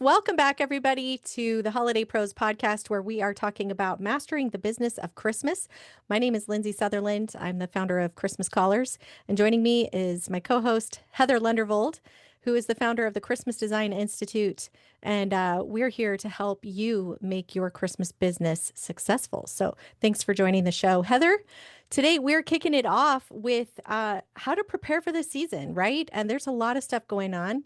Welcome back, everybody, to the Holiday Pros podcast, where we are talking about mastering the business of Christmas. My name is Lindsay Sutherland. I'm the founder of Christmas Callers, and joining me is my co-host, Heather Lundervold, who is the founder of the Christmas Design Institute. And we're here to help you make your Christmas business successful. So thanks for joining the show. Heather, today we're kicking it off with how to prepare for the season, right? And there's a lot of stuff going on.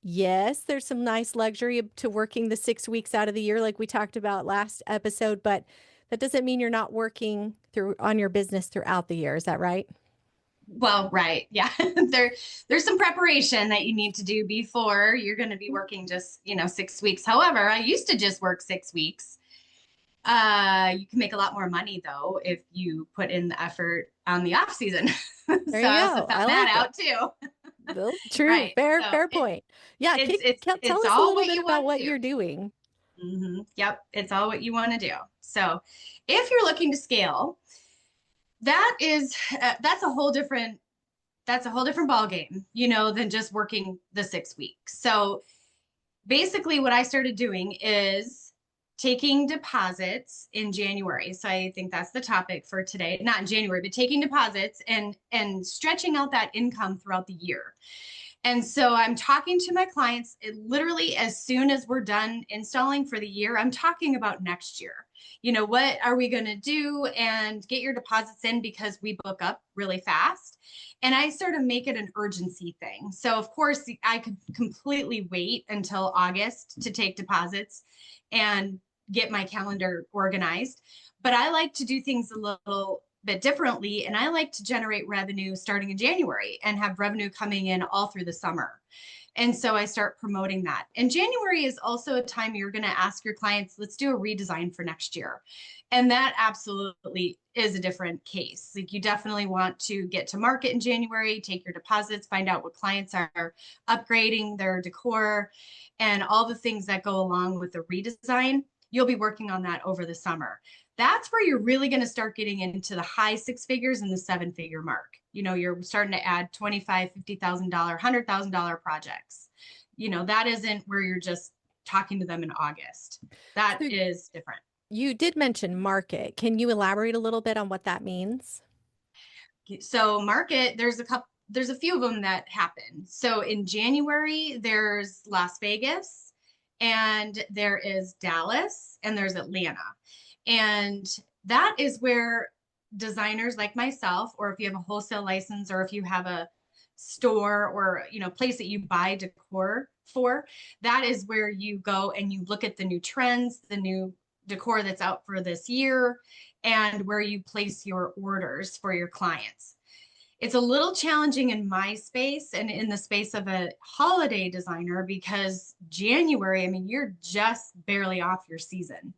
Yes, there's some nice luxury to working the 6 weeks out of the year, like we talked about last episode, but that doesn't mean you're not working through on your business throughout the year. Is that right? Well, right. Yeah. There's some preparation that you need to do before you're going to be working just, 6 weeks. However, I used to just work 6 weeks. You can make a lot more money though if you put in the effort on the off season. There So you I also go. I found like that it. out too. Well, true. Right. So Fair point. Yeah. Tell it's us a all little what bit you about want to what do. you're doing. Yep. It's all what you want to do. So if you're looking to scale, that is, that's a whole different ball game, than just working the 6 weeks. So basically what I started doing is taking deposits in January. So I think that's the topic for today, not in January, but taking deposits and stretching out that income throughout the year. And so I'm talking to my clients literally as soon as we're done installing for the year. I'm talking about next year. What are we going to do and get your deposits in because we book up really fast. And I sort of make it an urgency thing. So, of course, I could completely wait until August to take deposits and get my calendar organized. But I like to do things a little bit differently. And I like to generate revenue starting in January and have revenue coming in all through the summer. And so I start promoting that. And January is also a time you're going to ask your clients, let's do a redesign for next year. And that absolutely is a different case. Like you definitely want to get to market in January, take your deposits, find out what clients are upgrading their decor and all the things that go along with the redesign. You'll be working on that over the summer. That's where you're really going to start getting into the high six figures and the seven-figure mark. You're starting to add $25,000, $50,000, $100,000 projects. That isn't where you're just talking to them in August. That So is different. you did mention market. Can you elaborate a little bit on what that means? So market, there's a few of them that happen. So in January, there's Las Vegas and there is Dallas and there's Atlanta. And that is where designers like myself, or if you have a wholesale license, or if you have a store or place that you buy decor for, that is where you go and you look at the new trends, the new decor that's out for this year, and where you place your orders for your clients. It's a little challenging in my space and in the space of a holiday designer because January, I mean, you're just barely off your season.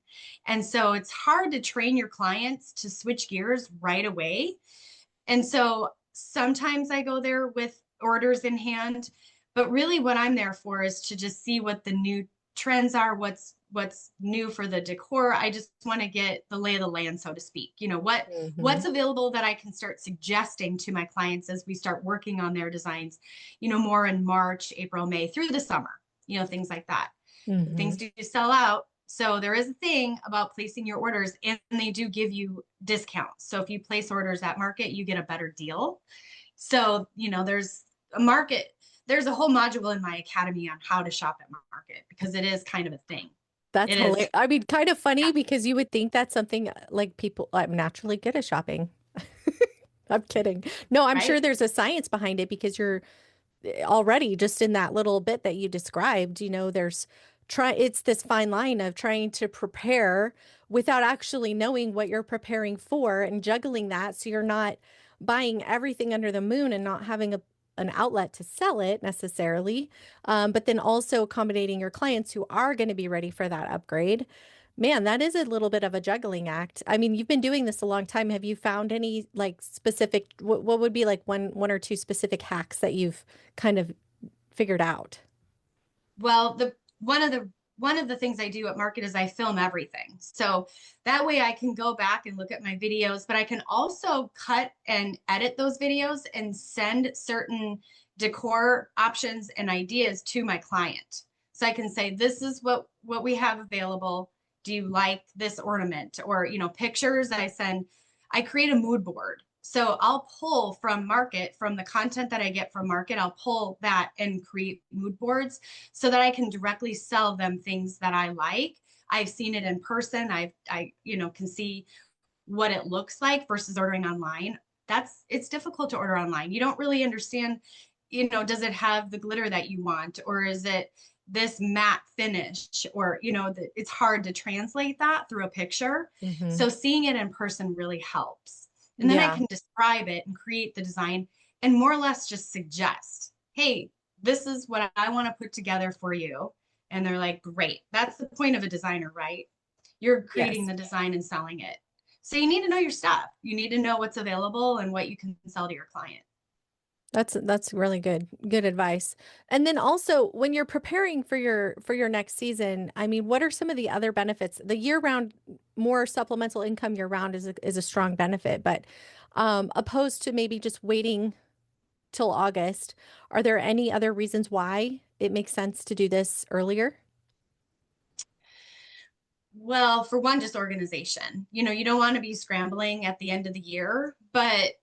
And so it's hard to train your clients to switch gears right away. And so sometimes I go there with orders in hand, but really what I'm there for is to just see what the new trends are, what's new for the decor. I just want to get the lay of the land, so to speak. What's available that I can start suggesting to my clients as we start working on their designs, more in March, April, May through the summer, things like that. Mm-hmm. Things do sell out. So there is a thing about placing your orders and they do give you discounts. So if you place orders at market, you get a better deal. So, there's a market, there's a whole module in my academy on how to shop at market because it is kind of a thing. That's It is. hilarious. I mean, kind of funny Yeah. because you would think that's something like people, I'm naturally good at shopping. I'm kidding. No, I'm sure Right. there's a science behind it because you're already just in that little bit that you described, it's this fine line of trying to prepare without actually knowing what you're preparing for and juggling that so you're not buying everything under the moon and not having an outlet to sell it necessarily, but then also accommodating your clients who are going to be ready for that upgrade. Man, that is a little bit of a juggling act. I mean, you've been doing this a long time. Have you found any like specific, what would be like one or two specific hacks that you've kind of figured out? Well, the one of the things I do at market is I film everything. So that way I can go back and look at my videos, but I can also cut and edit those videos and send certain decor options and ideas to my client. So I can say, this is what we have available. Do you like this ornament? Or, pictures I create a mood board. So I'll pull from market, from the content that I get from market, I'll pull that and create mood boards so that I can directly sell them things that I like. I've seen it in person. Can see what it looks like versus ordering online. It's difficult to order online. You don't really understand, does it have the glitter that you want, or is it this matte finish, or it's hard to translate that through a picture. Mm-hmm. So seeing it in person really helps. And then I Yeah. can describe it and create the design and more or less just suggest, hey, this is what I want to put together for you. And they're like, great. That's the point of a designer, right? You're creating Yes. the design and selling it. So you need to know your stuff. You need to know what's available and what you can sell to your client. That's really good advice. And then also when you're preparing for your next season, I mean, what are some of the other benefits? The year-round more supplemental income year-round is a strong benefit, but opposed to maybe just waiting till August, are there any other reasons why it makes sense to do this earlier? Well, for one, just organization. You don't want to be scrambling at the end of the year, but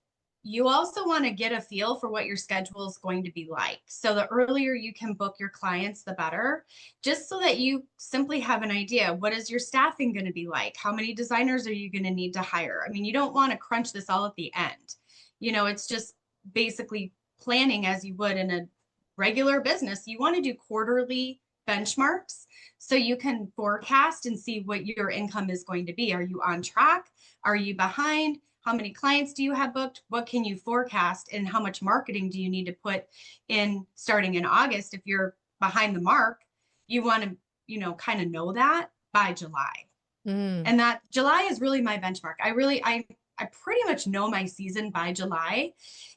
you also want to get a feel for what your schedule is going to be like. So the earlier you can book your clients, the better, just so that you simply have an idea. What is your staffing going to be like? How many designers are you going to need to hire? I mean, you don't want to crunch this all at the end. It's just basically planning as you would in a regular business. You want to do quarterly benchmarks so you can forecast and see what your income is going to be. Are you on track? Are you behind? How many clients do you have booked? What can you forecast? And how much marketing do you need to put in starting in August? If you're behind the mark, you want to, kind of know that by July. Mm. And that July is really my benchmark. I pretty much know my season by July.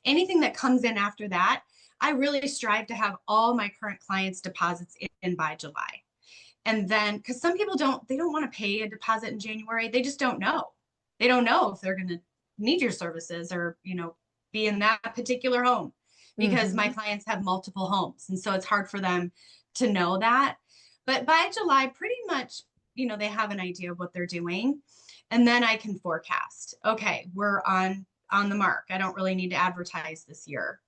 Anything that comes in after that, I really strive to have all my current clients' deposits in by July. And then, because some people they don't want to pay a deposit in January. They just don't know. They don't know if they're going to need your services or, be in that particular home, because my Hmm. clients have multiple homes. And so it's hard for them to know that. But by July, pretty much, they have an idea of what they're doing. And then I can forecast, okay, we're on the mark. I don't really need to advertise this year.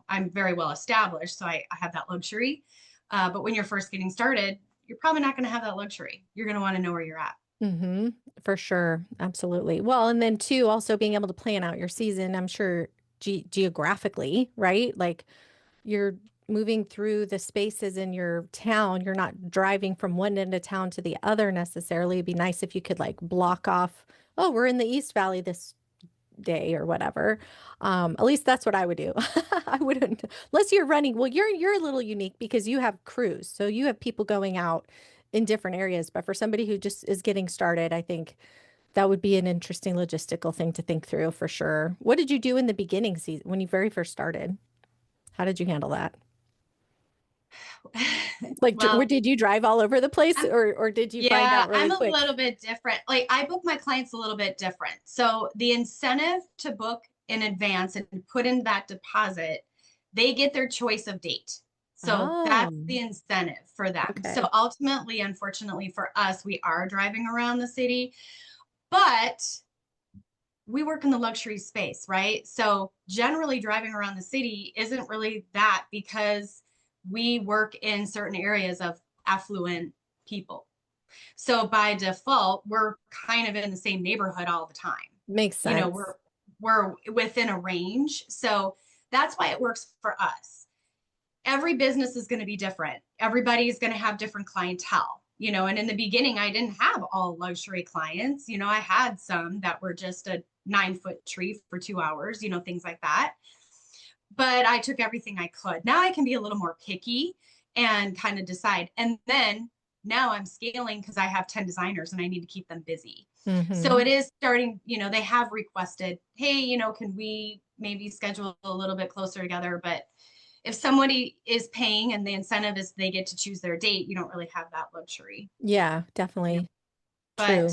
I'm very well established, so I have that luxury. But when you're first getting started, you're probably not going to have that luxury. You're going to want to know where you're at. Hmm. For sure. Absolutely. Well, and then too, also being able to plan out your season, I'm sure geographically, right? Like you're moving through the spaces in your town. You're not driving from one end of town to the other necessarily. It'd be nice if you could like block off, oh, we're in the East Valley this day or whatever. At least that's what I would do. I wouldn't, unless you're running. Well, you're a little unique because you have crews, so you have people going out in different areas. But for somebody who just is getting started, I think that would be an interesting logistical thing to think through for sure. What did you do in the beginning season when you very first started? How did you handle that? Like, Well, did you drive all over the place, I'm or did you find yeah, out really I'm a quick? little bit different. Like I book my clients a little bit different. So the incentive to book in advance and put in that deposit, they get their choice of date. So Oh, that's the incentive for them. So okay. ultimately, unfortunately for us, we are driving around the city, but we work in the luxury space, right? So generally driving around the city isn't really that, because we work in certain areas of affluent people. So by default, we're kind of in the same neighborhood all the time. Makes You know, sense. we're within a range. So that's why it works for us. Every business is going to be different. Everybody's going to have different clientele, and in the beginning, I didn't have all luxury clients. I had some that were just a 9-foot tree for 2 hours, things like that. But I took everything I could. Now I can be a little more picky and kind of decide. And then now I'm scaling because I have 10 designers and I need to keep them busy. So Hmm. it is starting, they have requested, hey, can we maybe schedule a little bit closer together? But if somebody is paying and the incentive is they get to choose their date, you don't really have that luxury. Yeah, You know? definitely true. But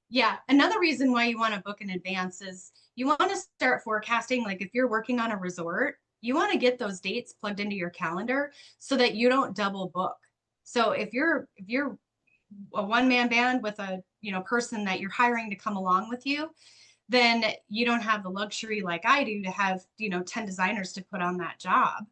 yeah, another reason why you want to book in advance is you want to start forecasting. Like if you're working on a resort, you want to get those dates plugged into your calendar so that you don't double book. So if you're a one-man band with a, person that you're hiring to come along with you, then you don't have the luxury like I do to have, 10 designers to put on that job,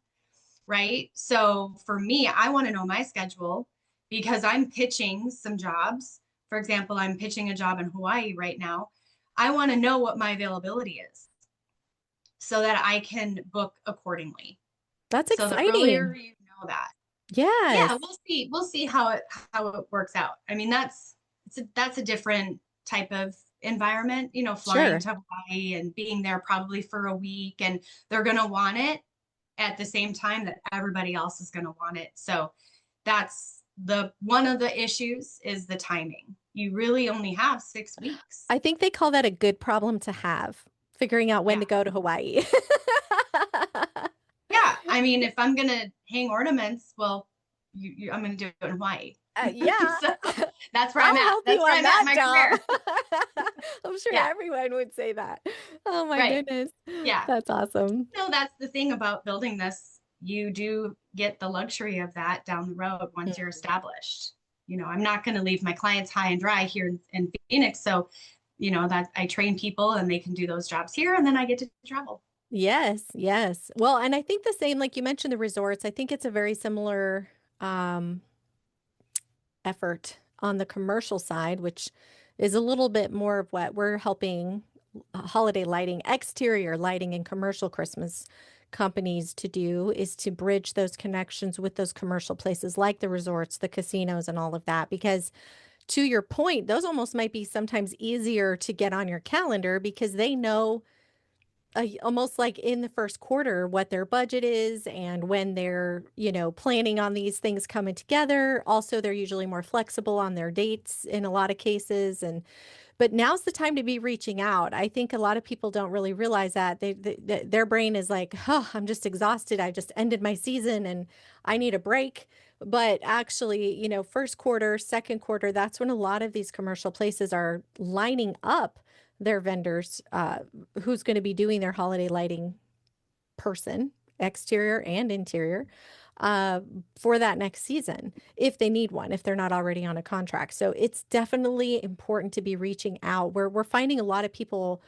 right? So for me, I want to know my schedule because I'm pitching some jobs. For example, I'm pitching a job in Hawaii right now. I want to know what my availability is so that I can book accordingly. That's So the earlier exciting. you know that, yeah, Yes. we'll see how it works out. I mean, that's a different type of environment, flying Sure. to Hawaii and being there probably for a week, and they're going to want it at the same time that everybody else is going to want it. So that's the one of the issues is the timing. You really only have 6 weeks. I think they call that a good problem to have, figuring out when Yeah. to go to Hawaii. Yeah. I mean, if I'm going to hang ornaments, well, I'm going to do it in Hawaii. Yeah, So that's where I'm I'll at. help you That's where on I'm at in that my job. career. I'm sure Yeah. everyone would say that. Oh my Right. goodness. Yeah. That's awesome. No, that's the thing about building this. You do get the luxury of that down the road once you're established. I'm not going to leave my clients high and dry here in Phoenix. So, that I train people and they can do those jobs here and then I get to travel. Yes, yes. Well, and I think the same, like you mentioned, the resorts, I think it's a very similar um, effort on the commercial side, which is a little bit more of what we're helping holiday lighting, exterior lighting, and commercial Christmas companies to do is to bridge those connections with those commercial places like the resorts, the casinos, and all of that. Because to your point, those almost might be sometimes easier to get on your calendar because they know almost like in the first quarter what their budget is and when they're, planning on these things coming together. Also, they're usually more flexible on their dates in a lot of cases. And but now's the time to be reaching out. I think a lot of people don't really realize that their brain is like, oh, I'm just exhausted. I just ended my season and I need a break. But actually, first quarter, second quarter, that's when a lot of these commercial places are lining up their vendors, who's going to be doing their holiday lighting person, exterior and interior, uh, for that next season, if they need one, if they're not already on a contract. So it's definitely important to be reaching out. We're finding a lot of people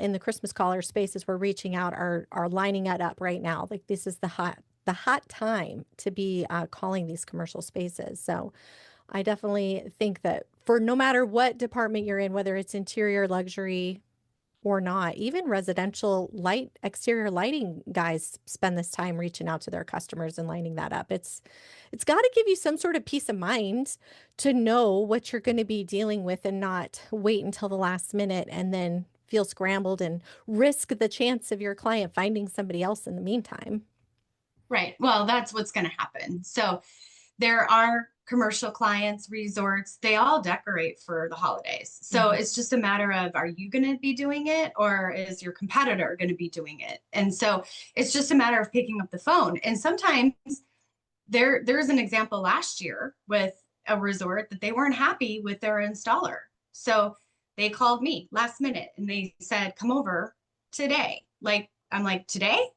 in the Christmas caller spaces we're reaching out are lining it up right now. Like this is the hot time to be calling these commercial spaces. So I definitely think that for no matter what department you're in, whether it's interior, luxury, or not, even residential light exterior lighting guys spend this time reaching out to their customers and lining that up. It's got to give you some sort of peace of mind to know what you're going to be dealing with and not wait until the last minute and then feel scrambled and risk the chance of your client finding somebody else in the meantime. Right. Well, that's what's going to happen. So there are commercial clients, resorts, they all decorate for the holidays. So Mhm. it's just a matter of, are you going to be doing it or is your competitor going to be doing it? And so it's just a matter of picking up the phone. And sometimes there's an example last year with a resort that they weren't happy with their installer. So they called me last minute and they said, come over today. Like, I'm like, today?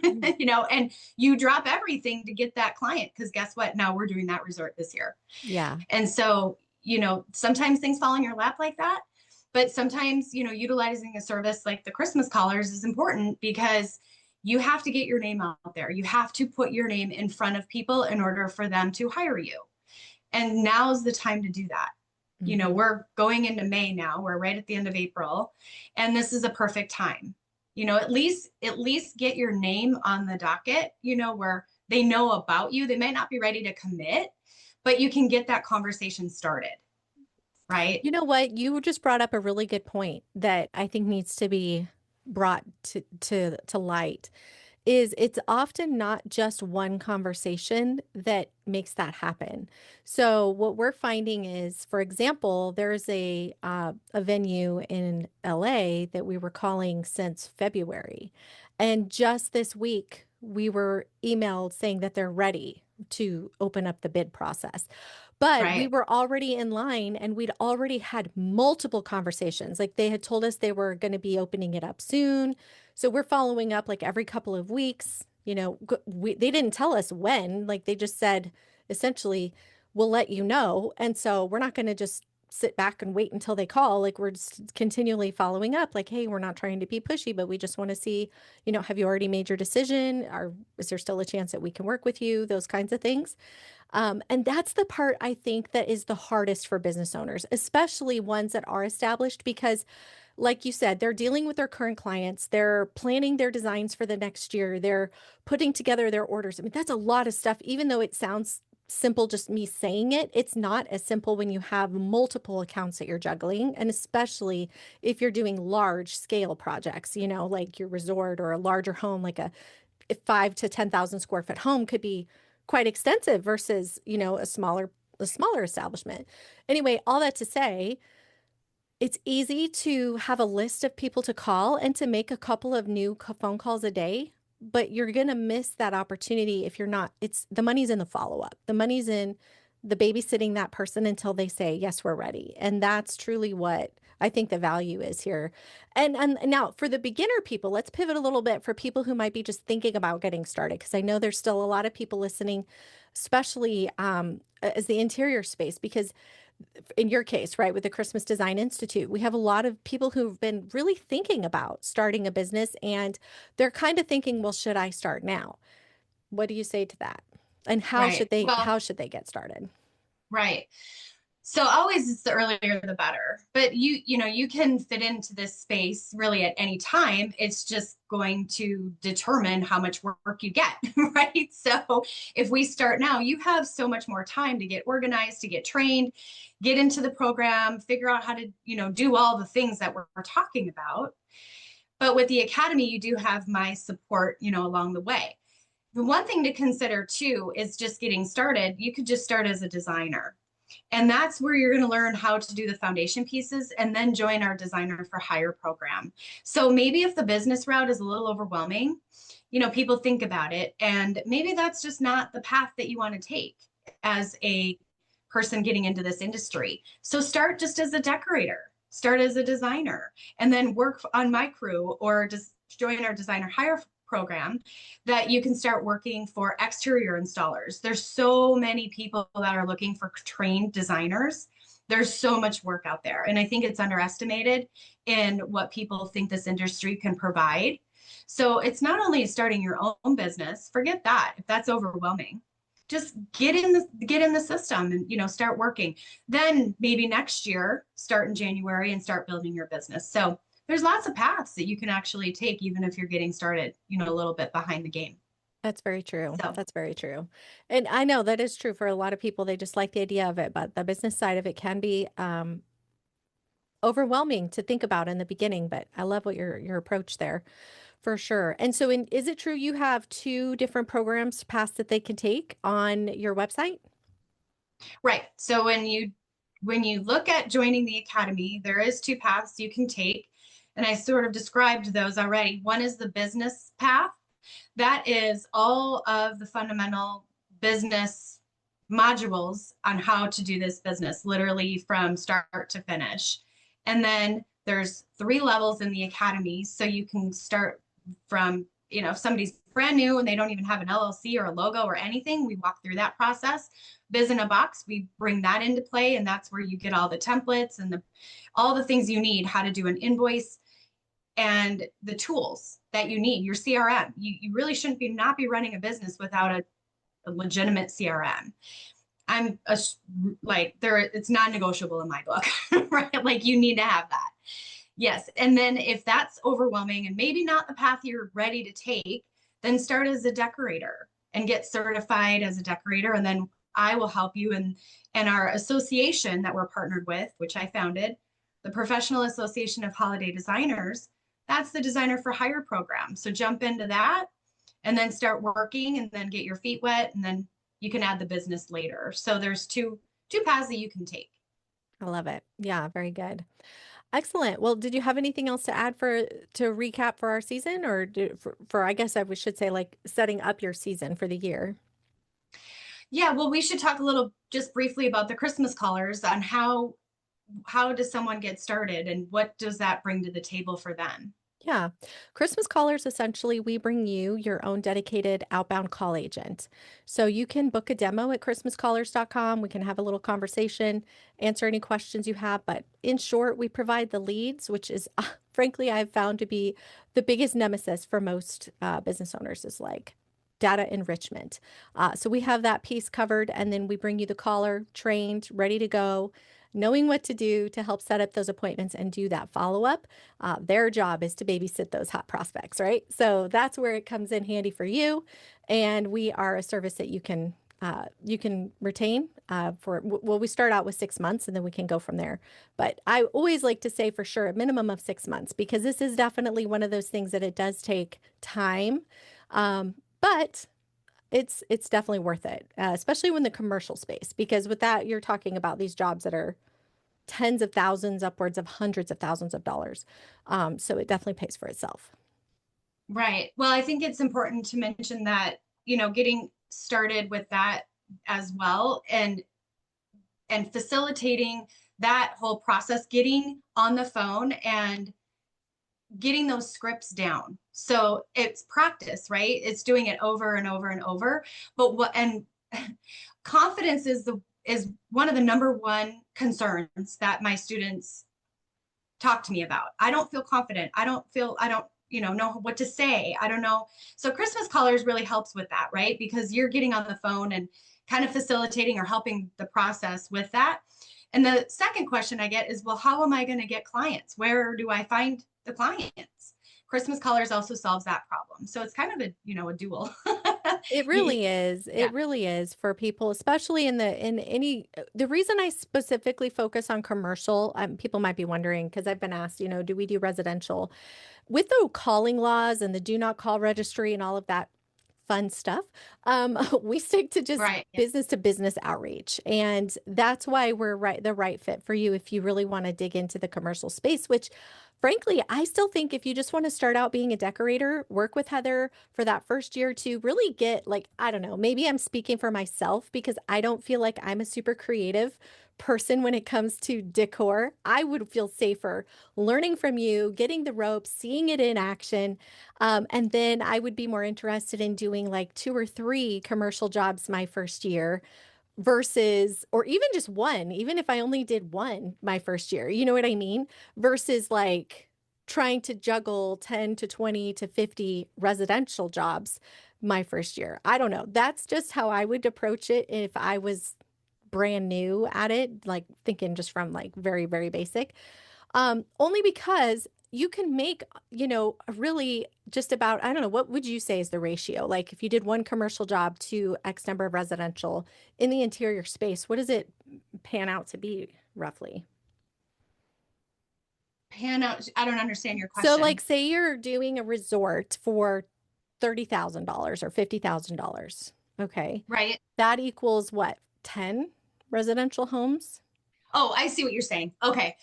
And you drop everything to get that client because guess what? Now we're doing that resort this year. Yeah. And so, sometimes things fall in your lap like that. But sometimes, utilizing a service like the Christmas callers is important because you have to get your name out there. You have to put your name in front of people in order for them to hire you. And now's the time to do that. Mhm. We're going into May now. We're right at the end of April, and this is a perfect time. At least get your name on the docket, where they know about you. They might not be ready to commit, but you can get that conversation started, right? You know what? You just brought up a really good point that I think needs to be brought to light. Is it's often not just one conversation that makes that happen. So what we're finding is, for example, there's a venue in LA that we were calling since February, and just this week we were emailed saying that they're ready to open up the bid process. But we Right. were already in line and we'd already had multiple conversations. Like they had told us they were going to be opening it up soon. So we're following up like every couple of weeks. They didn't tell us when, like they just said essentially, we'll let you know. And so we're not going to just sit back and wait until they call. Like we're just continually following up, like, hey, we're not trying to be pushy, but we just want to see, have you already made your decision? Or is there still a chance that we can work with you? Those kinds of things. And that's the part I think that is the hardest for business owners, especially ones that are established, because like you said, they're dealing with their current clients. They're planning their designs for the next year. They're putting together their orders. I mean, that's a lot of stuff, even though it sounds simple, just me saying it. It's not as simple when you have multiple accounts that you're juggling. And especially if you're doing large scale projects, like your resort or a larger home, like a 5 to 10,000 square foot home could be quite extensive versus, a smaller establishment. Anyway, all that to say, it's easy to have a list of people to call and to make a couple of new phone calls a day, but you're going to miss that opportunity if you're not. It's the money's in the follow-up. The money's in the babysitting that person until they say, yes, we're ready. And that's truly what I think the value is here. And now for the beginner people, let's pivot a little bit for people who might be just thinking about getting started, because I know there's still a lot of people listening, especially as the interior space, because in your case, right, with the Christmas Design Institute, we have a lot of people who've been really thinking about starting a business, and they're kind of thinking, well, should I start now? What do you say to that? And how should Right. they Well, how should they get started? right. So always it's the earlier the better. But you can fit into this space really at any time. It's just going to determine how much work you get, right? So if we start now, you have so much more time to get organized, to get trained, get into the program, figure out how to, do all the things that we're talking about. But with the academy, you do have my support, along the way. The one thing to consider too is just getting started. You could just start as a designer. And that's where you're going to learn how to do the foundation pieces and then join our designer for hire program. So maybe if the business route is a little overwhelming, people think about it, and maybe that's just not the path that you want to take as a person getting into this industry. So start just as a decorator, start as a designer, and then work on my crew or just join our designer hire program that you can start working for exterior installers. There's so many people that are looking for trained designers. There's so much work out there. And I think it's underestimated in what people think this industry can provide. So it's not only starting your own business, forget that if that's overwhelming. Just get in the system and start working. Then maybe next year, start in January and start building your business. So there's lots of paths that you can actually take, even if you're getting started, a little bit behind the game. That's very true. So, That's very true. And I know that is true for a lot of people. They just like the idea of it, but the business side of it can be overwhelming to think about in the beginning. But I love what your approach there for sure. And so, is it true you have two different programs paths that they can take on your website? right. So when you look at joining the academy, there is two paths you can take. And I sort of described those already. One is the business path. That is all of the fundamental business modules on how to do this business, literally from start to finish. And then there's 3 levels in the academy. So you can start from, if somebody's brand new and they don't even have an LLC or a logo or anything, we walk through that process. Biz in a box, we bring that into play. And that's where you get all the templates and all the things you need, how to do an invoice and the tools that you need, your CRM. You really shouldn't not be running a business without a legitimate CRM. It's non-negotiable in my book, right? Like you need to have that. Yes. And then if that's overwhelming and maybe not the path you're ready to take, then start as a decorator and get certified as a decorator. And then I will help you. And our association that we're partnered with, which I founded, the Professional Association of Holiday Designers, that's the designer for hire program. So jump into that and then start working and then get your feet wet, and then you can add the business later. So there's two paths that you can take. I love it. Yeah, very good. Excellent. Well, did you have anything else to add to recap for our season, or for I guess I should say, like, setting up your season for the year? Yeah, well, we should talk a little just briefly about the Christmas colors on how does someone get started and what does that bring to the table for them? Yeah. Christmas callers, essentially, we bring you your own dedicated outbound call agent. So you can book a demo at christmascallers.com. We can have a little conversation, answer any questions you have. But in short, we provide the leads, which is, frankly, I've found to be the biggest nemesis for most business owners is like data enrichment. So we have that piece covered, and then we bring you the caller trained, ready to go, knowing what to do to help set up those appointments and do that follow up. Their job is to babysit those hot prospects, right? So that's where it comes in handy for you. And we are a service that you can retain for, well, we start out with 6 months and then we can go from there. But I always like to say for sure a minimum of 6 months, because this is definitely one of those things that it does take time. But it's definitely worth it, especially when the commercial space, because with that, you're talking about these jobs that are tens of thousands, upwards of hundreds of thousands of dollars. So it definitely pays for itself. Right. Well, I think it's important to mention that, getting started with that as well, and facilitating that whole process, getting on the phone and getting those scripts down. So it's practice, right? It's doing it over and over and over. But confidence is one of the number one concerns that my students talk to me about. I don't feel confident. I don't, know what to say. I don't know. So Christmas callers really helps with that, right? Because you're getting on the phone and kind of facilitating or helping the process with that. And the second question I get is, well, how am I going to get clients? Where do I find the clients? Christmas callers also solves that problem. So it's kind of a dual. It really is. Yeah. It really is for people, especially the reason I specifically focus on commercial, people might be wondering, because I've been asked, do we do residential? With the calling laws and the do not call registry and all of that fun stuff, we stick to just Right. Yeah. business to business outreach. And that's why we're the right fit for you if you really want to dig into the commercial space, which frankly, I still think if you just want to start out being a decorator, work with Heather for that first year to really get, like, I don't know, maybe I'm speaking for myself because I don't feel like I'm a super creative person when it comes to decor. I would feel safer learning from you, getting the ropes, seeing it in action. And then I would be more interested in doing like 2 or 3 commercial jobs my first year versus, or even just one, even if I only did one my first year, you know what I mean? Versus like trying to juggle 10 to 20 to 50 residential jobs my first year. I don't know. That's just how I would approach it if I was brand new at it, like thinking just from like very, very basic. Only because you can make, really just about, I don't know, what would you say is the ratio? Like if you did one commercial job to X number of residential in the interior space, what does it pan out to be roughly? Hannah, I don't understand your So like question. say you're doing a resort for $30,000 or $50,000. Okay. Right. That equals what? 10 residential homes? Oh, I see what you're saying. Okay.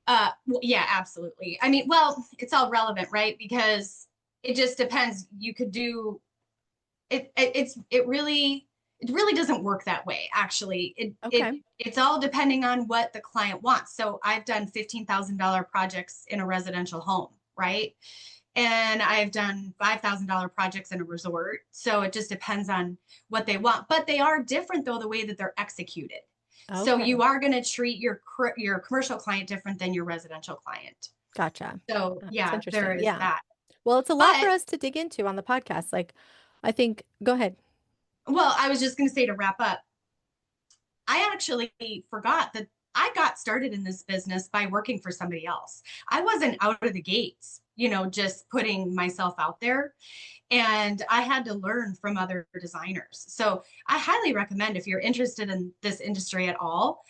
Well, yeah, absolutely. I mean, well, it's all relevant, right? Because it just depends. You could do it really doesn't work that way, actually. Okay. It's all depending on what the client wants. So I've done $15,000 projects in a residential home, right? And I've done $5,000 projects in a resort. So it just depends on what they want. But they are different though, the way that they're executed. So Okay. you are going to treat your commercial client different than your residential client. Gotcha. So It's yeah, there interesting. is Yeah. that. Well, it's a lot for But us to dig into on the podcast. Like, I think, go ahead. well, I was just going to say to wrap up, I actually forgot that I got started in this business by working for somebody else. I wasn't out of the gates, just putting myself out there. And I had to learn from other designers. So I highly recommend if you're interested in this industry at all,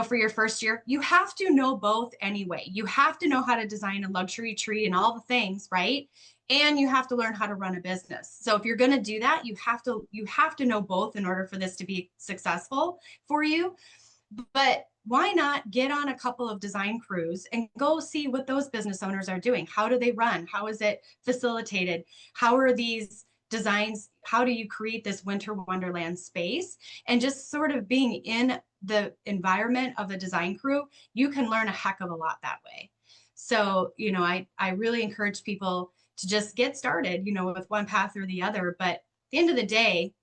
for your first year, you have to know both anyway. You have to know how to design a luxury tree and all the things, right? And you have to learn how to run a business. So if you're going to do that, you have to know both in order for this to be successful for you. But why not get on a couple of design crews and go see what those business owners are doing? How do they run? How is it facilitated? How are these designs? How do you create this winter wonderland space? And just sort of being in the environment of the design crew, you can learn a heck of a lot that way. So, I really encourage people to just get started, with one path or the other. But at the end of the day,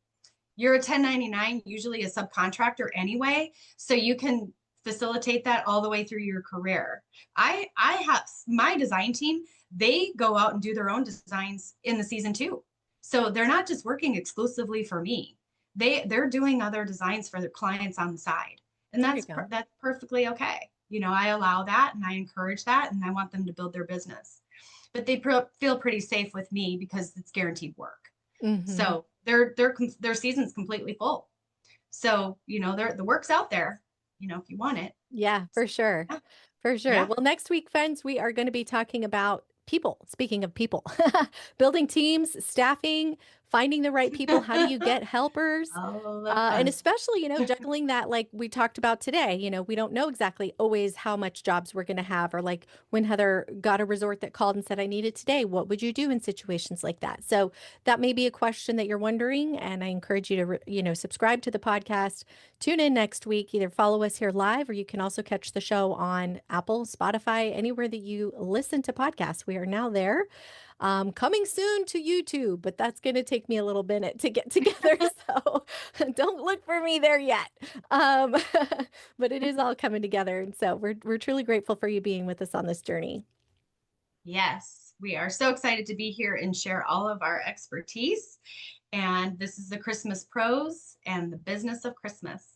you're a 1099, usually a subcontractor anyway, so you can facilitate that all the way through your career. I have my design team, they go out and do their own designs in the season too. So they're not just working exclusively for me. They're doing other designs for their clients on the side. And There you go. that's perfectly okay. I allow that and I encourage that and I want them to build their business. But they feel pretty safe with me because it's guaranteed work. Hmm. So their season's completely full. So, the work's out there, if you want it. Yeah, for sure. Yeah. For sure. Yeah. Well, next week, friends, we are going to be talking about people. Speaking of people, building teams, staffing, finding the right people. How do you get helpers? All the And fun. especially, juggling that, like we talked about today, we don't know exactly always how much jobs we're going to have, or like when Heather got a resort that called and said, I need it today. What would you do in situations like that? So that may be a question that you're wondering. And I encourage you to, subscribe to the podcast, tune in next week, either follow us here live, or you can also catch the show on Apple, Spotify, anywhere that you listen to podcasts. We are now there. Coming soon to YouTube, but that's going to take me a little minute to get together. So don't look for me there yet. Um, but it is all coming together. And so we're truly grateful for you being with us on this journey. Yes, we are so excited to be here and share all of our expertise. And this is the Christmas Pros and the business of Christmas.